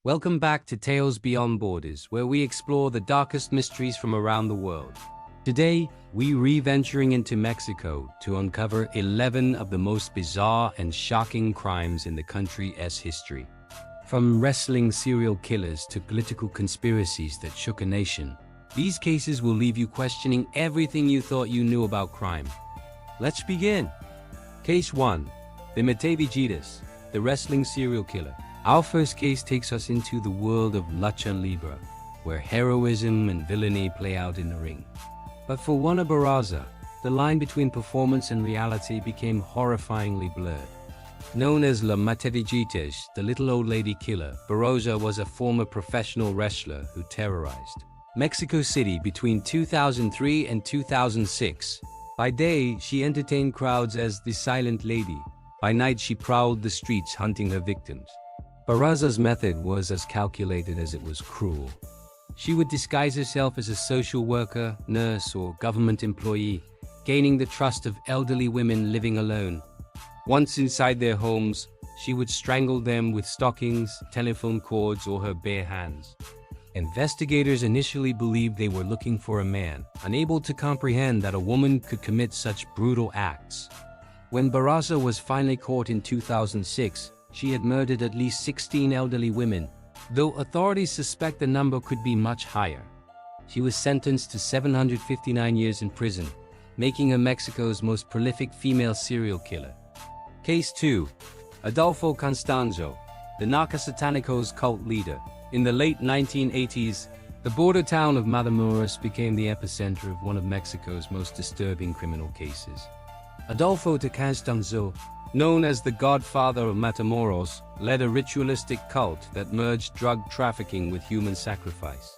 Welcome back to Tales Beyond Borders, where we explore the darkest mysteries from around the world. Today, we re-venturing into Mexico to uncover 11 of the most bizarre and shocking crimes in the country's history. From wrestling serial killers to political conspiracies that shook a nation, these cases will leave you questioning everything you thought you knew about crime. Let's begin. Case 1. The Mataviejitas, the wrestling serial killer. Our first case takes us into the world of lucha libre, where heroism and villainy play out in the ring. But for Juana Barraza, the line between performance and reality became horrifyingly blurred. Known as La Mataviejitas, the little old lady killer, Barraza was a former professional wrestler who terrorized Mexico City between 2003 and 2006. By day, she entertained crowds as the Silent Lady. By night, she prowled the streets hunting her victims. Barraza's method was as calculated as it was cruel. She would disguise herself as a social worker, nurse, or government employee, gaining the trust of elderly women living alone. Once inside their homes, she would strangle them with stockings, telephone cords, or her bare hands. Investigators initially believed they were looking for a man, unable to comprehend that a woman could commit such brutal acts. When Barraza was finally caught in 2006, she had murdered at least 16 elderly women, though authorities suspect the number could be much higher. She was sentenced to 759 years in prison, making her Mexico's most prolific female serial killer. Case 2. Adolfo Constanzo, the Narcosatanicos cult leader. In the late 1980s, the border town of Matamoros became the epicenter of one of Mexico's most disturbing criminal cases. Adolfo Constanzo, known as the Godfather of Matamoros, led a ritualistic cult that merged drug trafficking with human sacrifice.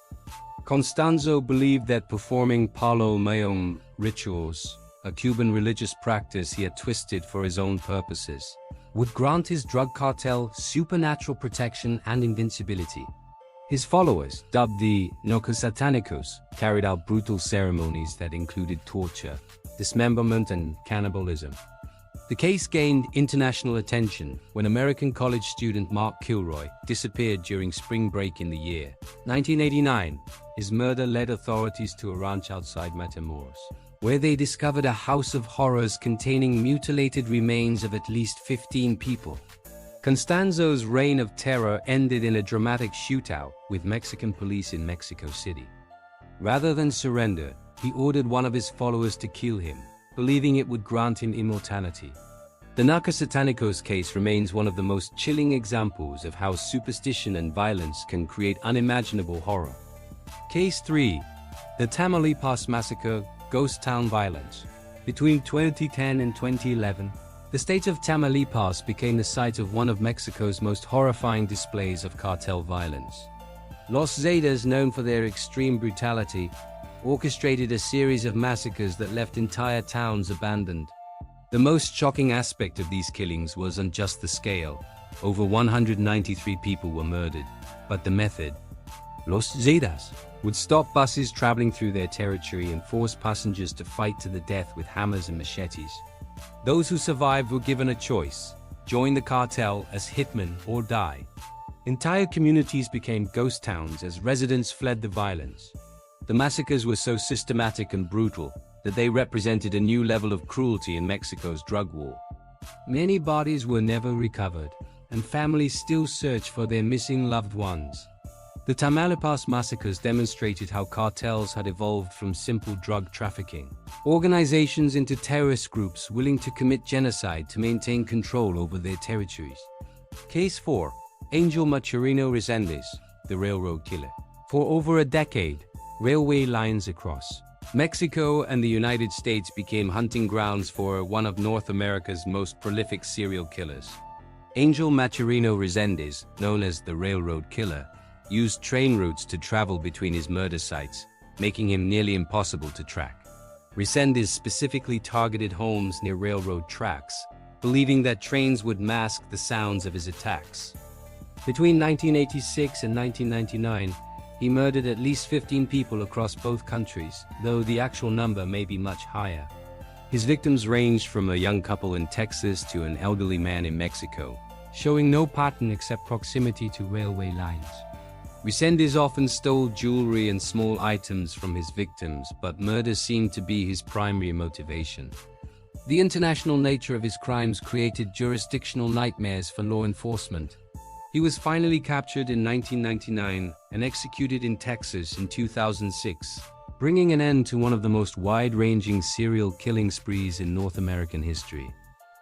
Constanzo believed that performing Palo Mayom rituals, a Cuban religious practice he had twisted for his own purposes, would grant his drug cartel supernatural protection and invincibility. His followers, dubbed the Narcosatanicos, carried out brutal ceremonies that included torture, dismemberment, and cannibalism. The case gained international attention when American college student Mark Kilroy disappeared during spring break in the year 1989. His murder led authorities to a ranch outside Matamoros, where they discovered a house of horrors containing mutilated remains of at least 15 people. Constanzo's reign of terror ended in a dramatic shootout with Mexican police in Mexico City. Rather than surrender, he ordered one of his followers to kill him, believing it would grant him immortality. The Narcosatanicos case remains one of the most chilling examples of how superstition and violence can create unimaginable horror. Case 3. The Tamaulipas Massacre, Ghost Town Violence. Between 2010 and 2011, the state of Tamaulipas became the site of one of Mexico's most horrifying displays of cartel violence. Los Zetas, known for their extreme brutality, orchestrated a series of massacres that left entire towns abandoned. The most shocking aspect of these killings wasn't just the scale. Over 193 people were murdered, but the method. Los Zetas would stop buses traveling through their territory and force passengers to fight to the death with hammers and machetes. Those who survived were given a choice: join the cartel as hitmen or die. Entire communities became ghost towns as residents fled the violence. The massacres were so systematic and brutal that they represented a new level of cruelty in Mexico's drug war. Many bodies were never recovered, and families still search for their missing loved ones. The Tamaulipas massacres demonstrated how cartels had evolved from simple drug trafficking organizations into terrorist groups willing to commit genocide to maintain control over their territories. Case 4. Angel Maturino Resendiz, the railroad killer. For over a decade, railway lines across Mexico and the United States became hunting grounds for one of North America's most prolific serial killers. Angel Maturino Resendiz, known as the Railroad Killer, used train routes to travel between his murder sites, making him nearly impossible to track. Resendiz specifically targeted homes near railroad tracks, believing that trains would mask the sounds of his attacks. Between 1986 and 1999, he murdered at least 15 people across both countries, though the actual number may be much higher. His victims ranged from a young couple in Texas to an elderly man in Mexico, showing no pattern except proximity to railway lines. Resendiz often stole jewelry and small items from his victims, but murder seemed to be his primary motivation. The international nature of his crimes created jurisdictional nightmares for law enforcement. He was finally captured in 1999 and executed in Texas in 2006, bringing an end to one of the most wide-ranging serial killing sprees in North American history.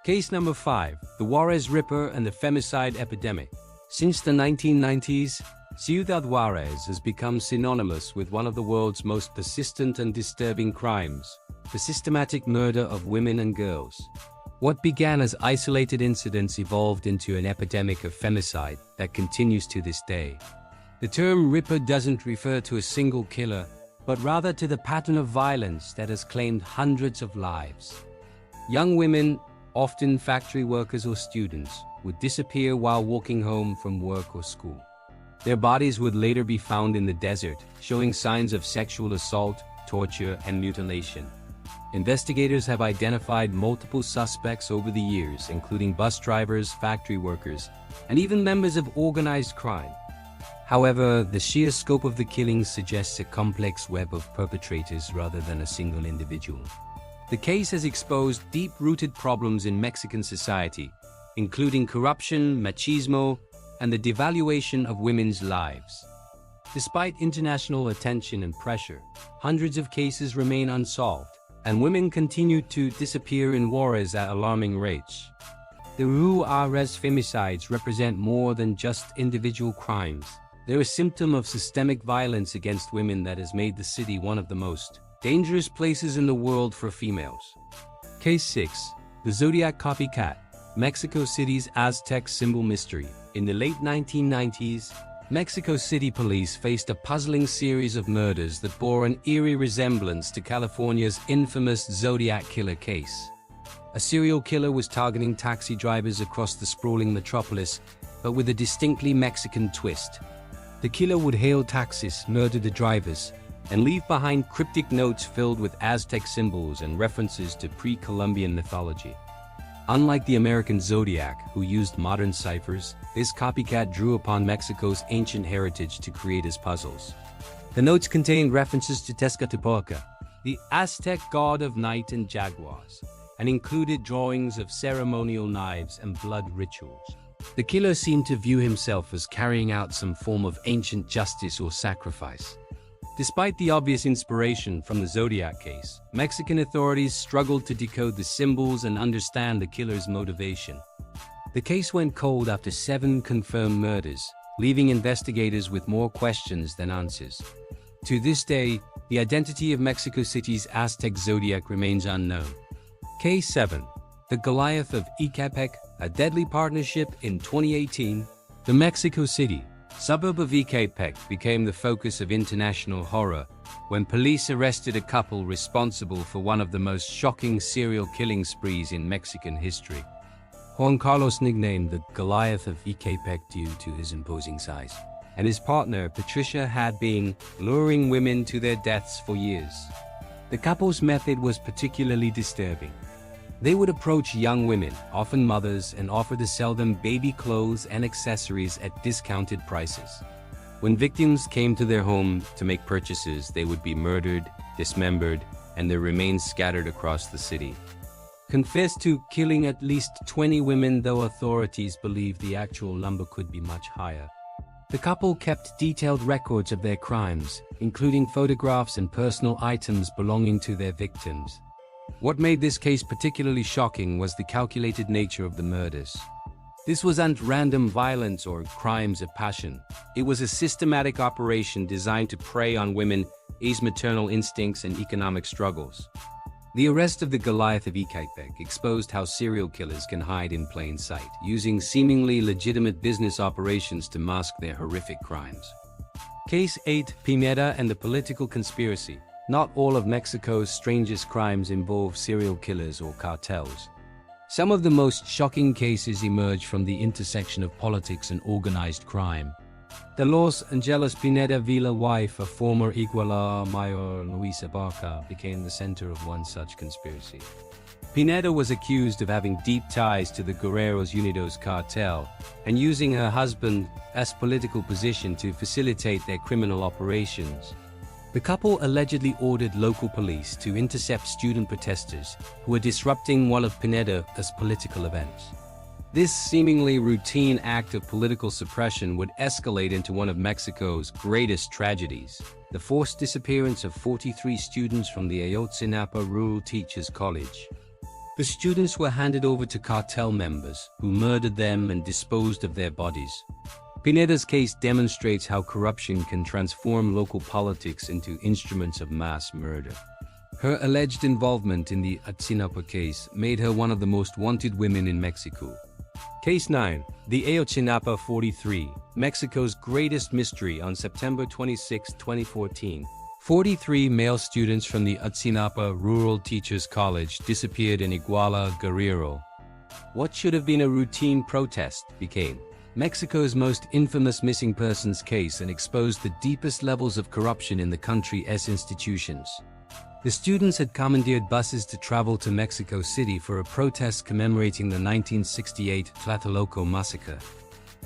Case number 5, the Juárez Ripper and the Femicide Epidemic. Since the 1990s, Ciudad Juárez has become synonymous with one of the world's most persistent and disturbing crimes, the systematic murder of women and girls. What began as isolated incidents evolved into an epidemic of femicide that continues to this day. The term Ripper doesn't refer to a single killer, but rather to the pattern of violence that has claimed hundreds of lives. Young women, often factory workers or students, would disappear while walking home from work or school. Their bodies would later be found in the desert, showing signs of sexual assault, torture, and mutilation. Investigators have identified multiple suspects over the years, including bus drivers, factory workers, and even members of organized crime. However, the sheer scope of the killings suggests a complex web of perpetrators rather than a single individual. The case has exposed deep-rooted problems in Mexican society, including corruption, machismo, and the devaluation of women's lives. Despite international attention and pressure, hundreds of cases remain unsolved, and women continue to disappear in Juárez at alarming rates. The Juárez femicides represent more than just individual crimes. They're a symptom of systemic violence against women that has made the city one of the most dangerous places in the world for females. Case 6. The Zodiac Copycat, Mexico City's Aztec symbol mystery. In the late 1990s, Mexico City police faced a puzzling series of murders that bore an eerie resemblance to California's infamous Zodiac killer case. A serial killer was targeting taxi drivers across the sprawling metropolis, but with a distinctly Mexican twist. The killer would hail taxis, murder the drivers, and leave behind cryptic notes filled with Aztec symbols and references to pre-Columbian mythology. Unlike the American Zodiac, who used modern ciphers, this copycat drew upon Mexico's ancient heritage to create his puzzles. The notes contained references to Tezcatlipoca, the Aztec god of night and jaguars, and included drawings of ceremonial knives and blood rituals. The killer seemed to view himself as carrying out some form of ancient justice or sacrifice. Despite the obvious inspiration from the Zodiac case, Mexican authorities struggled to decode the symbols and understand the killer's motivation. The case went cold after 7 confirmed murders, leaving investigators with more questions than answers. To this day, the identity of Mexico City's Aztec Zodiac remains unknown. Case 7. The Goliath of Ecatepec, a deadly partnership. In 2018, the Mexico City suburb of Ecatepec became the focus of international horror when police arrested a couple responsible for one of the most shocking serial killing sprees in Mexican history. Juan Carlos, nicknamed the Goliath of Ecatepec due to his imposing size, and his partner Patricia had been luring women to their deaths for years. The couple's method was particularly disturbing. They would approach young women, often mothers, and offer to sell them baby clothes and accessories at discounted prices. When victims came to their home to make purchases, they would be murdered, dismembered, and their remains scattered across the city. Confessed to killing at least 20 women, though authorities believe the actual number could be much higher. The couple kept detailed records of their crimes, including photographs and personal items belonging to their victims. What made this case particularly shocking was the calculated nature of the murders. This wasn't random violence or crimes of passion. It was a systematic operation designed to prey on women, ease maternal instincts and economic struggles. The arrest of the Goliath of Ecatepec exposed how serial killers can hide in plain sight, using seemingly legitimate business operations to mask their horrific crimes. Case 8. Pineda and the Political Conspiracy. Not all of Mexico's strangest crimes involve serial killers or cartels. Some of the most shocking cases emerge from the intersection of politics and organized crime. The Los Angeles Pineda Villa wife of former Iguala Mayor Luisa Barca became the center of one such conspiracy. Pineda was accused of having deep ties to the Guerreros Unidos cartel and using her husband's political position to facilitate their criminal operations. The couple allegedly ordered local police to intercept student protesters who were disrupting one of Pineda's political events. This seemingly routine act of political suppression would escalate into one of Mexico's greatest tragedies: the forced disappearance of 43 students from the Ayotzinapa Rural Teachers College. The students were handed over to cartel members, who murdered them and disposed of their bodies. Pineda's case demonstrates how corruption can transform local politics into instruments of mass murder. Her alleged involvement in the Ayotzinapa case made her one of the most wanted women in Mexico. Case 9. The Ayotzinapa 43, Mexico's greatest mystery. On September 26, 2014, 43 male students from the Ayotzinapa Rural Teachers College disappeared in Iguala, Guerrero. What should have been a routine protest became Mexico's most infamous missing persons case and exposed the deepest levels of corruption in the country's institutions. The students had commandeered buses to travel to Mexico City for a protest commemorating the 1968 Tlatelolco massacre.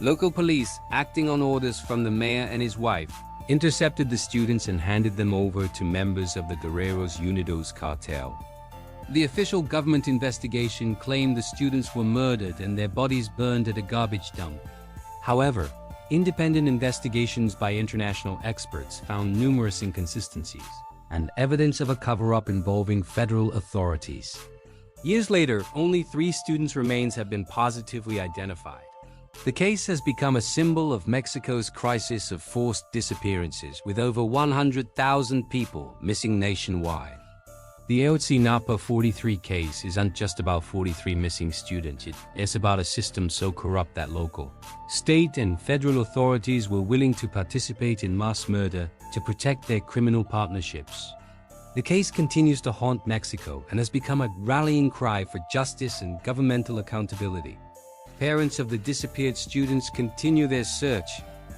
Local police, acting on orders from the mayor and his wife, intercepted the students and handed them over to members of the Guerreros Unidos cartel. The official government investigation claimed the students were murdered and their bodies burned at a garbage dump. However, independent investigations by international experts found numerous inconsistencies and evidence of a cover-up involving federal authorities. Years later, only 3 students' remains have been positively identified. The case has become a symbol of Mexico's crisis of forced disappearances, with over 100,000 people missing nationwide. The Ayotzinapa 43 case isn't just about 43 missing students, it's about a system so corrupt that local, state and federal authorities were willing to participate in mass murder to protect their criminal partnerships. The case continues to haunt Mexico and has become a rallying cry for justice and governmental accountability. Parents of the disappeared students continue their search,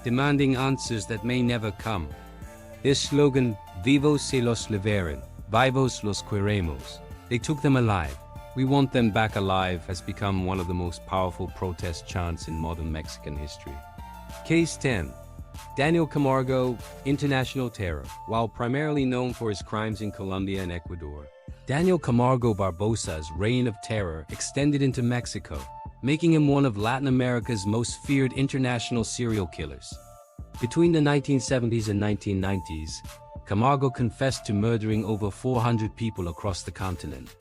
demanding answers that may never come. Their slogan, "Vivos se los liberen, vivos los queremos." They took them alive. We want them back alive has become one of the most powerful protest chants in modern Mexican history. Case 10. Daniel Camargo, International Terror. While primarily known for his crimes in Colombia and Ecuador, Daniel Camargo Barbosa's reign of terror extended into Mexico, making him one of Latin America's most feared international serial killers. Between the 1970s and 1990s, Camargo confessed to murdering over 400 people across the continent.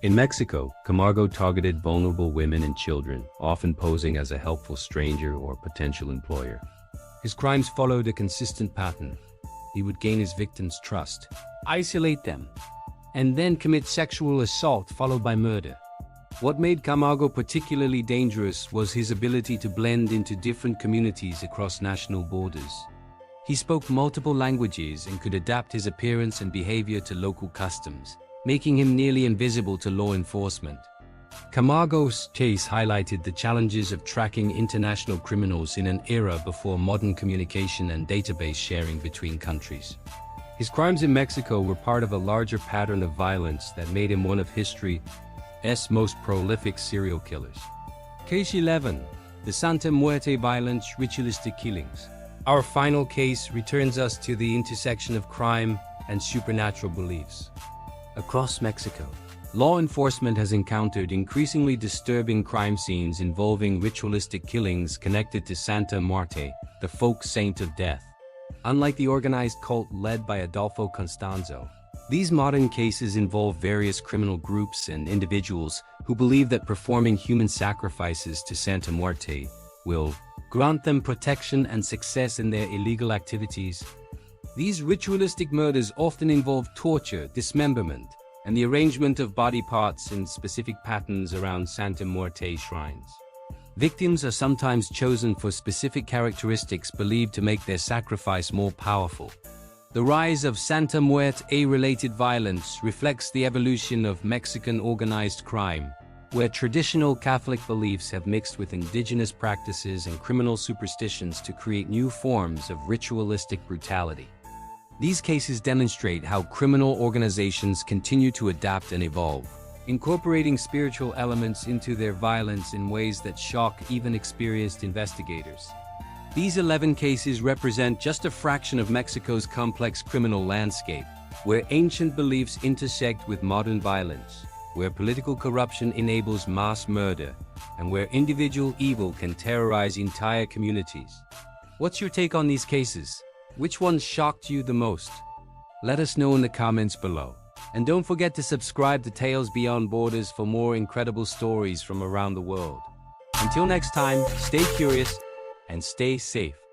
In Mexico, Camargo targeted vulnerable women and children, often posing as a helpful stranger or potential employer. His crimes followed a consistent pattern. He would gain his victims' trust, isolate them, and then commit sexual assault followed by murder. What made Camargo particularly dangerous was his ability to blend into different communities across national borders. He spoke multiple languages and could adapt his appearance and behavior to local customs, making him nearly invisible to law enforcement. Camargo's case highlighted the challenges of tracking international criminals in an era before modern communication and database sharing between countries. His crimes in Mexico were part of a larger pattern of violence that made him one of history's most prolific serial killers. Case 11. The Santa Muerte violence, ritualistic killings. Our final case returns us to the intersection of crime and supernatural beliefs. Across Mexico, law enforcement has encountered increasingly disturbing crime scenes involving ritualistic killings connected to Santa Muerte, the folk saint of death. Unlike the organized cult led by Adolfo Constanzo, these modern cases involve various criminal groups and individuals who believe that performing human sacrifices to Santa Muerte will grant them protection and success in their illegal activities. These ritualistic murders often involve torture, dismemberment, and the arrangement of body parts in specific patterns around Santa Muerte shrines. Victims are sometimes chosen for specific characteristics believed to make their sacrifice more powerful. The rise of Santa Muerte-related violence reflects the evolution of Mexican organized crime, where traditional Catholic beliefs have mixed with indigenous practices and criminal superstitions to create new forms of ritualistic brutality. These cases demonstrate how criminal organizations continue to adapt and evolve, incorporating spiritual elements into their violence in ways that shock even experienced investigators. These 11 cases represent just a fraction of Mexico's complex criminal landscape, where ancient beliefs intersect with modern violence, where political corruption enables mass murder, and where individual evil can terrorize entire communities. What's your take on these cases? Which ones shocked you the most? Let us know in the comments below. And don't forget to subscribe to Tales Beyond Borders for more incredible stories from around the world. Until next time, stay curious and stay safe.